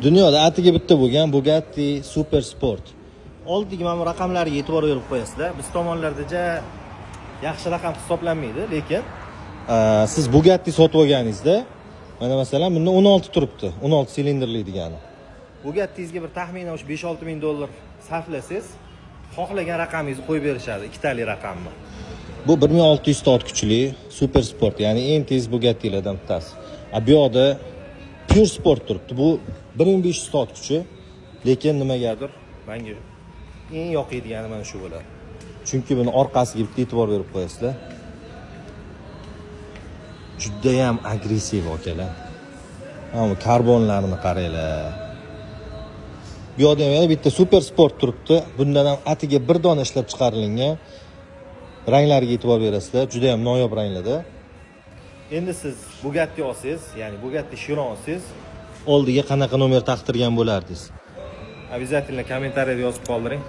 Dunyoda atiga bitta bo'lgan Bugatti Super Sport. Oldiga mana bu raqamlarga e'tibor berib qo'yasizlar. Biz tomonlarda yaxshi raqam hisoblanmaydi, lekin siz Bugatti sotib olganingizda, mana masalan bunda 16 turibdi. 16 silindrli degani. Bugattingizga bir taxminan o'sha 5-6 ming dollar sarflasangiz, xohlagan raqamingizni qo'yib berishadi, ikkitali raqamni. Bu 1600 tot kuchli Super Sport, ya'ni eng tez Bugattilardan bittasi. Bu yoqda Pure Sport turibdi. Bu 1500 tot kuchi, lekin nimagadir menga eng yoqiydigani mana shu bo'ladi. Chunki buni orqasiga bitta e'tibor berib qo'yasizlar. Juda ham agressiv akalar. Mana karbonlarini qaranglar. Bu yoqda ham yana bitta Super Sport turibdi. Bundan ham atiga bir dona ishlab chiqarilgan. Ranglariga e'tibor berasizlar. Juda ham noyob ranglarda. Endi siz Bugatti olsangiz, ya'ni Bugatti Chiron olsangiz, oldiga qanaqa nomer taqtirgan bo'lardingiz? Обязательно kommentariyada yozib qoldiring.